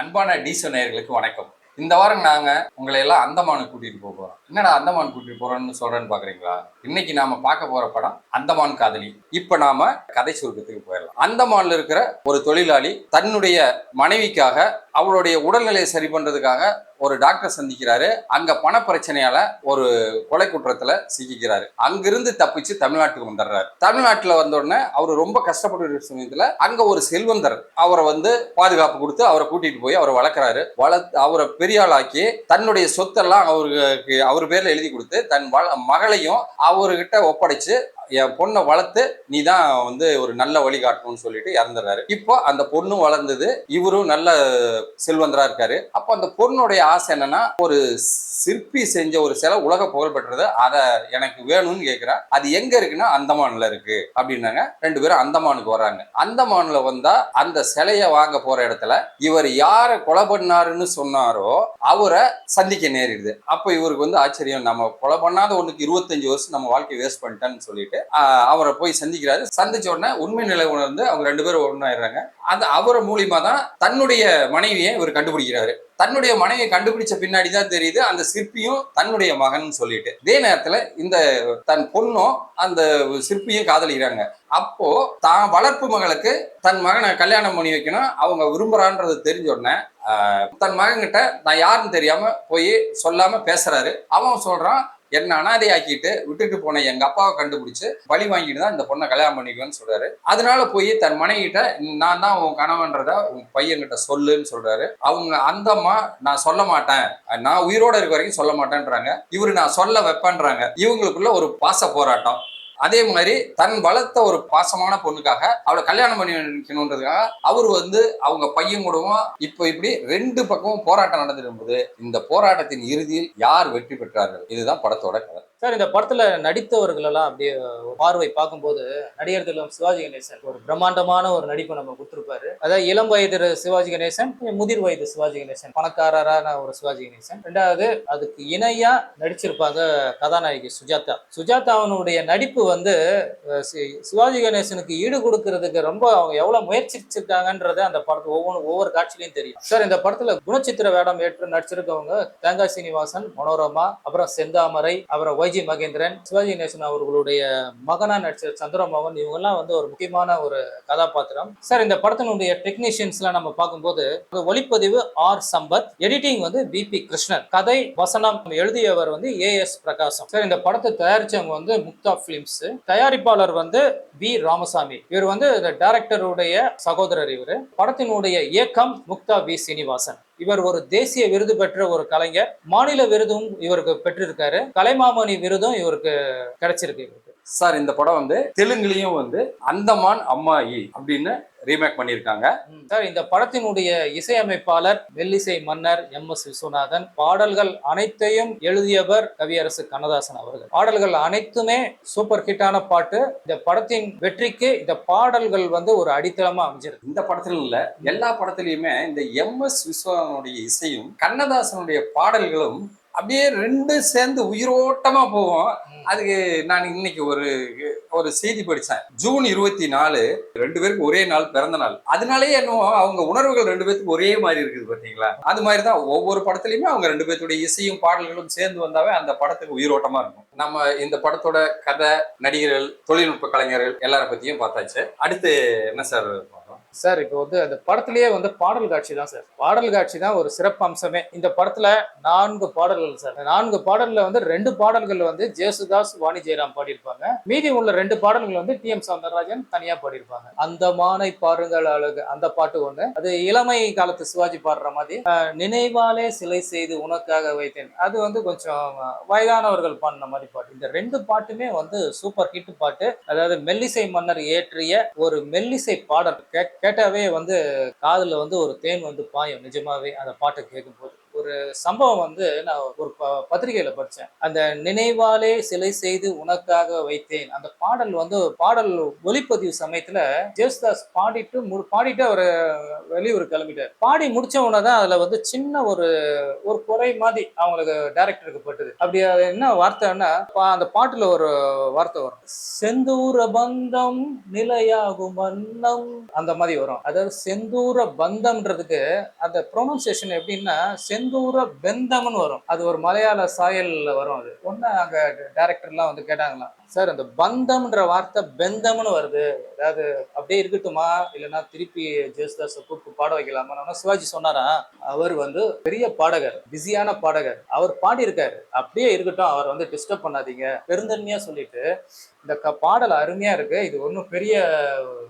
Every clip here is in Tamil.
அன்பான டீசோ நேயர்களுக்கு வணக்கம். இந்த வாரம் நாங்க உங்களை எல்லாம் அந்தமானுக்கு கூட்டிட்டு போறோம். என்னடா அந்தமான் கூட்டிட்டு போறோம்னு சொல்றேன்னு பாக்குறீங்களா? இன்னைக்கு நாம பார்க்க போற படம் அந்தமான் காதலி. இப்ப நாம கதை சுருக்கத்துக்கு போயிடலாம். அந்தமான்ல இருக்கிற ஒரு தொழிலாளி தன்னுடைய மனைவிக்காக அவளுடைய உடல்நிலையை சரி பண்றதுக்காக ஒரு டாக்டர் சந்திக்கிறாரு. அங்க பண பிரச்சனையால ஒரு கொலை குற்றத்துல சிக்கிக்கிறாரு. அங்கிருந்து தப்பிச்சு தமிழ்நாட்டுக்கு வந்துடுறாரு. தமிழ்நாட்டுல வந்த உடனே அவரு ரொம்ப கஷ்டப்பட்டு சமயத்துல அங்க ஒரு செல்வந்தர் அவரை பாதுகாப்பு கொடுத்து அவரை கூட்டிட்டு போய் அவரை வளர்க்கிறாரு. அவரை பெரிய ஆளாக்கி தன்னுடைய சொத்தெல்லாம் அவருக்கு அவர் பேர்ல எழுதி கொடுத்து தன் மகளையும் அவர்கிட்ட ஒப்படைச்சு என் பொண்ணை வளர்த்து நீ தான் ஒரு நல்ல வழிகாட்டணும்னு சொல்லிட்டு இறந்துடுறாரு. இப்போ அந்த பொண்ணு வளர்ந்தது, இவரும் நல்ல செல்வந்தரா இருக்காரு. அப்போ அந்த பொண்ணுடைய ஆசை என்னன்னா, ஒரு சிற்பி செஞ்ச ஒரு சிலை உலக புகழ் பெற்றது, அதை எனக்கு வேணும்னு கேட்கிறா. அது எங்க இருக்குன்னா அந்தமான்ல இருக்கு அப்படின்னாங்க. ரெண்டு பேரும் அந்தமானுக்கு வராங்க. அந்தமான்ல வந்தா அந்த சிலையை வாங்க போற இடத்துல இவர் யாரை கொலை பண்ணாருன்னு சொன்னாரோ அவரை சந்திக்க நேரிடுது. அப்ப இவருக்கு ஆச்சரியம், நம்ம கொலை பண்ணாத ஒண்ணுக்கு 25 வருஷம் நம்ம வாழ்க்கை வேஸ்ட் பண்ணிட்டேன்னு சொல்லிட்டு அவரை போய் சந்திக்கிறாரு. சந்திச்ச உடனே உண்மை நிலை உணர்ந்து அவங்க ரெண்டு பேரும் ஒண்ணாயிடுறாங்க. அது அவரை மூலியமா தான் தன்னுடைய மனைவியை இவர் கண்டுபிடிக்கிறாரு. தன்னுடைய மனைவியை கண்டுபிடிச்ச பின்னாடிதான் தெரியுது அந்த சிற்பியும் தன்னுடைய மகன் சொல்லிட்டு. இதே நேரத்துல இந்த தன் பொண்ணும் அந்த சிற்பியும் காதலிக்கிறாங்க. அப்போ தான் வளர்ப்பு மகளுக்கு தன் மகனை கல்யாணம் பண்ணி வைக்கணும் அவங்க விரும்புறான்றது தெரிஞ்ச உடனே தன் மகன் கிட்ட நான் யாருன்னு தெரியாம போய் சொல்லாம பேசுறாரு. அவன் சொல்றான், என்ன அனாதை ஆக்கிட்டு விட்டுட்டு போன எங்க அப்பாவை கண்டுபிடிச்சு பழி வாங்கிட்டு தான் இந்த பொண்ணை கல்யாணம் பண்ணிக்குவேன்னு சொல்றாரு. அதனால போய் தன் மனைவிட்ட நான் தான் உன் கணவன்றத உன் பையன்கிட்ட சொல்லுன்னு சொல்றாரு. அவங்க அந்த அம்மா நான் சொல்ல மாட்டேன், நான் உயிரோட இருக்க வரைக்கும் சொல்ல மாட்டேன்றாங்க. இவரு நான் சொல்ல வைப்பேன்றாங்க. இவங்களுக்குள்ள ஒரு பாச போராட்டம். அதே மாதிரி தன் வளர்த்த ஒரு பாசமான பொண்ணுக்காக அவளை கல்யாணம் பண்ணி வைக்கணுன்றதுக்காக அவர் அவங்க பையன் கூடவும் இப்போ இப்படி ரெண்டு பக்கமும் போராட்டம் நடந்துடும் போது இந்த போராட்டத்தின் இறுதியில் யார் வெற்றி பெற்றார்கள், இதுதான் படத்தோட கதை. சார், இந்த படத்துல நடித்தவர்கள் எல்லாம் அப்படியே பார்வை பார்க்கும்போது நடிகர் திலகம் சிவாஜி கணேசன் ஒரு பிரம்மாண்டமான ஒரு நடிப்பை நம்ம கொடுத்துருப்பாரு. அதாவது இளம் வயது சிவாஜி கணேசன், முதிர் வயது சிவாஜி கணேசன், பணக்காரரான ஒரு சிவாஜி கணேசன். ரெண்டாவது அதுக்கு இணையா நடிச்சிருப்பாங்க கதாநாயகி சுஜாதாவனுடைய நடிப்பு சிவாஜி கணேசனுக்கு ஈடு கொடுக்கறதுக்கு ரொம்ப அவங்க எவ்வளவு முயற்சிச்சிருக்காங்கன்றது அந்த படத்து ஒவ்வொரு காட்சியிலையும் தெரியும். சார், இந்த படத்துல குணச்சித்திர வேடம் ஏற்று நடிச்சிருக்கவங்க தேங்காய் சீனிவாசன், மனோரமா, அப்புறம் செந்தாமரை, அப்புறம் வைஜி மகேந்திரன், சிவாஜி கணேசன் அவர்களுடைய மகனா நடிச்ச சந்திரமோகன், இவங்கெல்லாம் ஒரு முக்கியமான ஒரு கதாபாத்திரம். சார், இந்த படத்தினுடைய டெக்னீஷியன்ஸ் எல்லாம் நம்ம பார்க்கும்போது ஒளிப்பதிவு ஆர் சம்பத், எடிட்டிங் பிபி கிருஷ்ணன், கதை வசனம் எழுதியவர் ஏஎஸ் பிரகாசம். சார், இந்த படத்தை தயாரிச்சவங்க முக்தா பிலிம்ஸ், தயாரிப்பாளர் வி ராமசாமி. இவர் இந்த டைரக்டருடைய சகோதரர். இவர் படத்தினுடைய இயக்கம் முக்தா வி சீனிவாசன். இவர் ஒரு தேசிய விருது பெற்ற ஒரு கலைஞர். மாநில விருதும் இவருக்கு பெற்றிருக்காரு. கலைமாமணி விருதும் இவருக்கு கிடைச்சிருக்கு. சார், இந்த படம் தெலுங்குலயும் அந்தமான் அம்மாயி அப்படின்னு ரீமேக் பண்ணியிருக்காங்க. சார், இந்த படத்தினுடைய இசையமைப்பாளர் மெல்லிசை மன்னர் எம்.எஸ். விஸ்வநாதன். பாடல்கள் அனைத்தையும் எழுதியவர் கவியரசு கண்ணதாசன் அவர்கள். பாடல்கள் அனைத்துமே சூப்பர் ஹிட்டான பாட்டு. இந்த படத்தின் வெற்றிக்கு இந்த பாடல்கள் ஒரு அடித்தளமா அமைஞ்சிருக்கு. இந்த படத்துல இல்ல, எல்லா படத்திலயுமே இந்த எம்.எஸ். விஸ்வநாதனுடைய இசையும் கண்ணதாசனுடைய பாடல்களும் அப்படியே ரெண்டு சேர்ந்து உயிரோட்டமா போவோம். அதுக்கு நான் இன்னைக்கு ஒரு செய்தி படிச்சேன். ஜூன் 24 ரெண்டு பேருக்கு ஒரே நாள் பிறந்த நாள். அதனாலேயே என்னவோ அவங்க உணர்வுகள் ரெண்டு பேருக்கு ஒரே மாதிரி இருக்குது பாத்தீங்களா? அது மாதிரிதான் ஒவ்வொரு படத்துலயுமே அவங்க ரெண்டு பேர்த்துடைய இசையும் பாடல்களும் சேர்ந்து வந்தாவே அந்த படத்துக்கு உயிரோட்டமா இருக்கும். நம்ம இந்த படத்தோட கதை, நடிகர்கள், தொழில்நுட்ப கலைஞர்கள் எல்லார பத்தியும் பார்த்தாச்சு. அடுத்து என்ன சார்? சார், இப்போ அந்த படத்திலேயே பாடல் காட்சி தான் சார். பாடல் காட்சி தான் ஒரு சிறப்பு அம்சமே. இந்த படத்துல 4 பாடல்கள் சார். 4 பாடல்ல 2 பாடல்கள் ஜேசுதாஸ், வாணி ஜெயராம் பாடியிருப்பாங்க. மீதி உள்ள 2 பாடல்கள் டி.எம். சௌந்தரராஜன் தனியா பாடியிருப்பாங்க. அந்த மானை பாருங்கள் அழகு, அந்த பாட்டு ஒண்ணு. அது இளமை காலத்து சிவாஜி பாடுற மாதிரி. நினைவாலே சிலை செய்து உனக்காக வைத்தேன், அது கொஞ்சம் வயதானவர்கள் பாடின மாதிரி பாட்டு. இந்த 2 பாட்டுமே சூப்பர் ஹிட் பாட்டு. அதாவது மெல்லிசை மன்னர் இயற்றிய ஒரு மெல்லிசை பாடல். கேட்டாவே காதுல ஒரு தேன் பாயும். நிஜமாவே அந்த பாட்டை கேட்கும் போது ஒரு சம்பவம் வந்து நான் ஒரு பத்திரிகையில படிச்சேன். அந்த நினைவாலே சிலை செய்து உனக்காக வைத்தேன் அந்த பாடல் வந்து பாடல் ஒளிப்பதிவு சமயத்துல ஜேசுதாஸ் பாடிட்டு அவரு வெளியூர் கிளம்பிட்டார். பாடி முடிச்ச உடனே தான் அதுல வந்து சின்ன ஒரு ஒரு குறை மாதிரி அவங்களுக்கு டைரக்டருக்கு பட்டது. அப்படி அது என்ன வார்த்தைன்னா அந்த பாட்டுல ஒரு வார்த்தை வரும், செந்தூர பந்தம் நிலையாகும் வண்ணம், அந்த மாதிரி வரும். அதாவது செந்தூர பந்தம்ன்றதுக்கு அந்த ப்ரொனன்சியேஷன் எப்படின்னா செந்தூர பெந்தம்னு வரும். அது ஒரு மலையாள சாயல்ல வரும். அது ஒன்னு அங்க டைரக்டர்லாம் வந்து கேட்டாங்களாம், சார் அந்த பந்தம்ன்ற வார்த்தை பெந்தம்னு வருது, அதாவது அப்படியே இருக்கட்டுமா இல்லைன்னா திருப்பி ஜேசுதாஸ் கூப்பிட்டு பாட வைக்கலாமா? சிவாஜி சொன்னாரா, அவர் வந்து பெரிய பாடகர், பிஸியான பாடகர், அவர் பாடி இருக்காரு, அப்படியே இருக்கட்டும், அவர் வந்து டிஸ்டர்ப் பண்ணாதீங்க பெருந்தன்மையா சொல்லிட்டு இந்த பாடல் அருமையா இருக்கு, இது ஒன்றும் பெரிய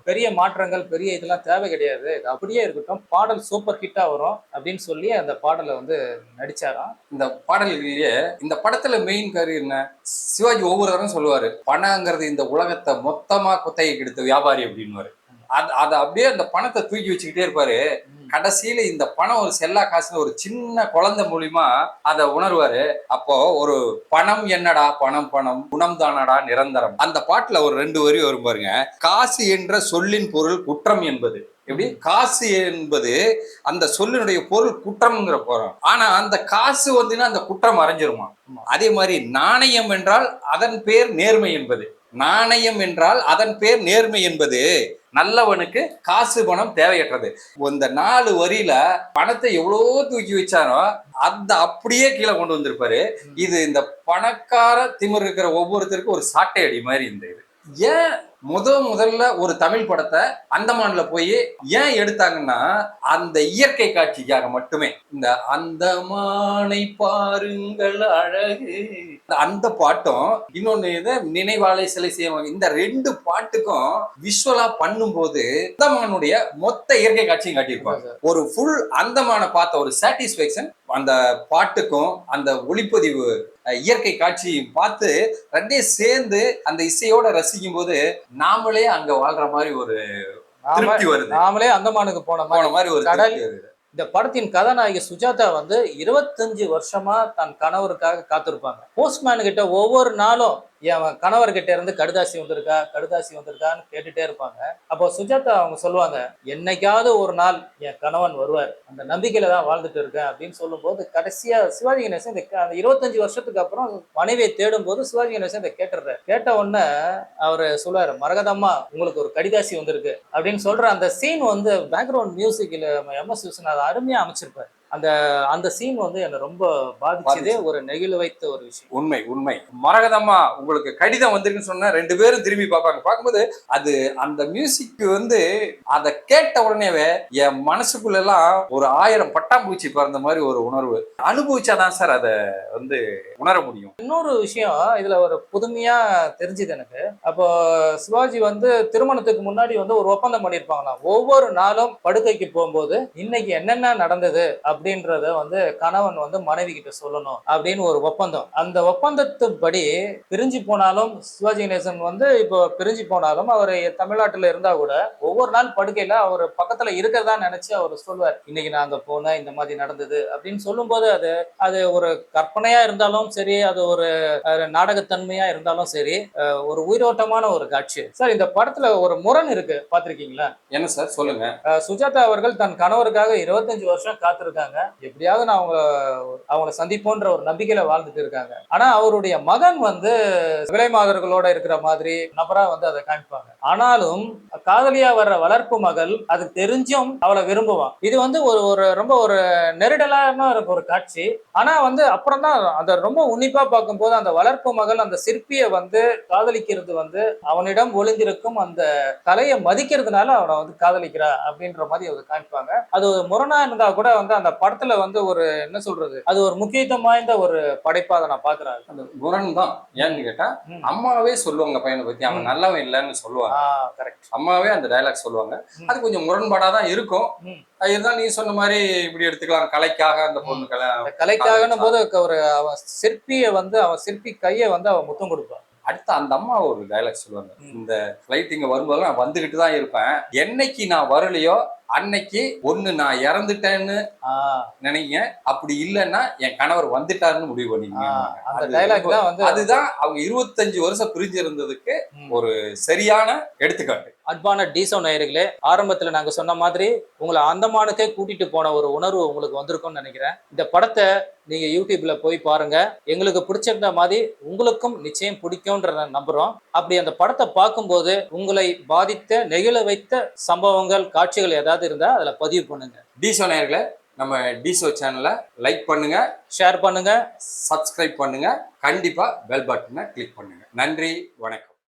பெரிய மாற்றங்கள் பெரிய இதெல்லாம் தேவை கிடையாது, இது அப்படியே இருக்கட்டும், பாடல் சூப்பர் ஹிட்டா வரும் அப்படின்னு சொல்லி அந்த பாடலை வந்து நடிச்சாராம். இந்த பாடல்களிலேயே இந்த படத்துல மெயின் கரு என்ன, சிவாஜி ஒவ்வொரு தரம் சொல்லுவாரு, பணங்கிறது இந்த உலகத்தை மொத்தமா குத்தகைக்கு எடுத்த வியாபாரி அப்படின்னு. அதை அப்படியே அந்த பணத்தை தூக்கி வச்சுக்கிட்டே இருப்பாரு. கடைசியில இந்த பணம் ஒரு செல்லா காசுன்னு ஒரு சின்ன குழந்தை மூலியமா அதை உணர்வாரு. அப்போ ஒரு பணம் என்னடா பணம் பணம் குணம் தானடா நிரந்தரம், அந்த பாட்டுல ஒரு 2 வரி வரும் பாருங்க. காசு என்ற சொல்லின் பொருள் குற்றம் என்பது, எப்படி காசு என்பது அந்த சொல்லினுடைய பொருள் குற்றம்ங்கிற போறோம். ஆனா அந்த காசு வந்துன்னா அந்த குற்றம் மறைஞ்சிருமா. அதே மாதிரி நாணயம் என்றால் அதன் பேர் நேர்மை என்பது, நாணயம் என்றால் அதன் பேர் நேர்மை என்பது, நல்லவனுக்கு காசு பணம் தேவையற்றது. இந்த 4 வரியில பணத்தை எவ்வளவோ தூக்கி வச்சாரோ அந்த அப்படியே கீழே கொண்டு வந்திருப்பாரு. இது இந்த பணக்கார திமிர் இருக்கிற ஒவ்வொருத்தருக்கும் ஒரு சாட்டை அடி மாதிரி இந்த இது. ஏன் முதல்ல ஒரு தமிழ் படத்தை அந்தமான்ல போய் ஏன் எடுத்தாங்கன்னா அந்த இயற்கை காட்சிக்காக மட்டுமே. இந்த அந்தமானை பாருங்கள் அழகு அந்த பாட்டும் இன்னொன்னு இது நினைவாலை சிலை செய்வாங்க, இந்த 2 பாட்டுக்கும் விஷுவலா பண்ணும்போது அந்தமானுடைய மொத்த இயற்கை காட்சியும் காட்டியிருப்பாங்க. ஒரு ஃபுல் அந்தமான பார்த்த ஒரு சாட்டிஸ்பேக்ஷன் அந்த பாட்டுக்கும் அந்த ஒளிப்பதிவு இயற்கை காட்சி பார்த்து 2 சேர்ந்து அந்த இசையோட ரசிக்கும் போது நாமளே அங்க வாழ்ற மாதிரி ஒரு திருப்தி வருது. நாமளே அந்தமானுக்கு போன மாதிரி ஒரு கடல். இந்த படத்தின் கதாநாயகி சுஜாதா வந்து 25 வருஷமா தன் கணவருக்காக காத்திருப்பாங்க. போஸ்ட்மேன் கிட்ட ஒவ்வொரு நாளும் என் கணவர்கிட்ட இருந்து கடுதாசி வந்திருக்கான்னு கேட்டுட்டே இருப்பாங்க. அப்போ சுஜாதா அவங்க சொல்லுவாங்க, என்னைக்காவது ஒரு நாள் என் கணவன் வருவார், அந்த நம்பிக்கையில தான் வாழ்ந்துட்டு இருக்கேன் அப்படின்னு சொல்லும் போது கடைசியா சிவாஜி கணேசன் இந்த 25 வருஷத்துக்கு அப்புறம் மனைவியை தேடும் போது சிவாஜி கணேசன் இதை கேட்ட உடனே அவரு சொல்லுவாரு, மரகதம்மா உங்களுக்கு ஒரு கடிதாசி வந்திருக்கு அப்படின்னு சொல்ற அந்த சீன் வந்து பேக்ரவுண்ட் மியூசிக்ல MS விஸ்வநாதன் அருமையா அமைச்சிருப்பாரு. அந்த சீன் வந்து என்ன ரொம்ப பாதிச்சதே, ஒரு நெகிழ வைத்த ஒரு விஷயம். உண்மை. மரகதம்மா உங்களுக்கு கடிதம் வந்திருக்குன்னு சொன்னா 2 பேரும் திரும்பி பார்ப்பாங்க. பார்க்கும்போது அது அந்த மியூசிக் வந்து அதை கேட்ட உடனேவே என் மனசுக்குள்ள எல்லாம் ஒரு 1000 பட்டாம்பூச்சி பறந்த மாதிரி ஒரு உணர்வு. அனுபவிச்சாதான் சார் அதை வந்து உணர முடியும். இன்னொரு விஷயம் இதுல ஒரு புதுமையா தெரிஞ்சுது எனக்கு. அப்போ சிவாஜி வந்து திருமணத்துக்கு முன்னாடி வந்து ஒரு ஒப்பந்தம் பண்ணியிருப்பாங்களாம், ஒவ்வொரு நாளும் படுக்கைக்கு போகும்போது இன்னைக்கு என்னென்ன நடந்தது அப்படின்றத வந்து கணவன் வந்து மனைவி கிட்ட சொல்லணும் அப்படின்னு ஒரு ஒப்பந்தம். அந்த ஒப்பந்தத்துப்படி பிரிஞ்சு போனாலும் சிவாஜி கணேசன் வந்து இப்போ பிரிஞ்சு போனாலும் அவர் தமிழ்நாட்டுல இருந்தா கூட ஒவ்வொரு நாள் படுக்கையில அவர் பக்கத்துல இருக்கிறதா நினைச்சு அவர் சொல்வார், இன்னைக்கு நான் அங்க போனேன், இந்த மாதிரி நடந்தது அப்படின்னு சொல்லும் போது அது ஒரு கற்பனையா இருந்தாலும் சரி, அது ஒரு நாடகத்தன்மையா இருந்தாலும் சரி, ஒரு உயிரோட்டமான ஒரு காட்சி. சார் இந்த படத்துல ஒரு முரண் இருக்கு, பாத்திருக்கீங்களா? என்ன சார் சொல்லுங்க. சுஜாதா அவர்கள் தன் கணவருக்காக 25 வருஷம் காத்திருக்காங்க, எப்படியாவது நான் அவங்கள சந்திப்போன்ற ஒரு நம்பிக்கையில வாழ்ந்துட்டு இருக்காங்க. ஆனா அவருடைய மகன் வந்து விலைமாதர்களோட இருக்கிற மாதிரி நபரா வந்து அதை காமிப்பாங்க. ஆனாலும் காதலியா வர்ற வளர்ப்பு மகள் அது தெரிஞ்சும் அவளை விரும்புவான். இது வந்து ஒரு ரொம்ப ஒரு நெருடலான ஒரு காட்சி. ஆனா வந்து அப்புறம் தான் அதை ரொம்ப உன்னிப்பா பார்க்கும்போது அந்த வளர்ப்பு மகள் அந்த சிற்பியை வந்து காதலிக்கிறது வந்து அவனிடம் ஒளிந்திருக்கும் அந்த கலையை மதிக்கிறதுனால அவனை வந்து காதலிக்கிறா அப்படின்ற மாதிரி அதை காமிப்பாங்க. அது ஒரு முரணா இருந்தா கூட வந்து அந்த படத்துல வந்து ஒரு என்ன சொல்றது, அது ஒரு முக்கியத்துவம் வாய்ந்த ஒரு படைப்பா அதை நான் பாக்குறேன். அந்த முரண் தான். ஏன்னு கேட்டா அம்மாவே சொல்லுவாங்க பையனை பத்தி, அவன் நல்லவன் இல்லைன்னு சொல்லுவாங்க. அம்மாவே அந்த டயலாக் சொல்லுவாங்க. அது கொஞ்சம் முரண்பாடாதான் இருக்கும். இதுதான் நீ சொன்ன மாதிரி இப்படி எடுத்துக்கலாம், கலைக்காக அந்த பொண்ணு கலைக்காகன்னும் போது ஒரு அவன் சிற்பியை வந்து அவன் சிற்பி கையை வந்து அவன் முத்தம் கொடுப்பான். அடுத்து அந்த அம்மா ஒரு டயலாக் சொல்லுவாங்க, இந்த ஃபிளைட் இங்க வரும்போது நான் வந்துகிட்டு தான் இருப்பேன், என்னைக்கு நான் வரலையோ அன்னைக்கு ஒண்ணு நான் இறந்துட்டேன்னு ஆஹ் நினைங்க, அப்படி இல்லைன்னா என் கணவர் வந்துட்டாருன்னு முடிவு பண்ணிங்க. அந்த டைலாக் தான் வந்து அதுதான் அவங்க 25 வருஷம் பிரிஞ்சு இருந்ததுக்கு ஒரு சரியான எடுத்துக்காட்டு. அன்பான டீசோ நேயர்களே, ஆரம்பத்துல நாங்க சொன்ன மாதிரி உங்களை அந்தமானுக்கே கூட்டிட்டு போன ஒரு உணர்வு உங்களுக்கு வந்திருக்கும்னு நினைக்கிறேன். இந்த படத்தை நீங்க யூடியூப்ல போய் பாருங்க. எங்களுக்கு பிடிச்சிருந்த மாதிரி உங்களுக்கும் நிச்சயம் பிடிக்கும்ன்ற நம்புறோம். அப்படி அந்த படத்தை பார்க்கும்போது உங்களை பாதித்த நெகிழ வைத்த சம்பவங்கள், காட்சிகள் ஏதாவது இருந்தா அதுல பதிவு பண்ணுங்க. டீசோ நேயர்களே, நம்ம டீசோ சேனலை லைக் பண்ணுங்க, ஷேர் பண்ணுங்க, சப்ஸ்கிரைப் பண்ணுங்க, கண்டிப்பா பெல் பட்டனை கிளிக் பண்ணுங்க. நன்றி, வணக்கம்.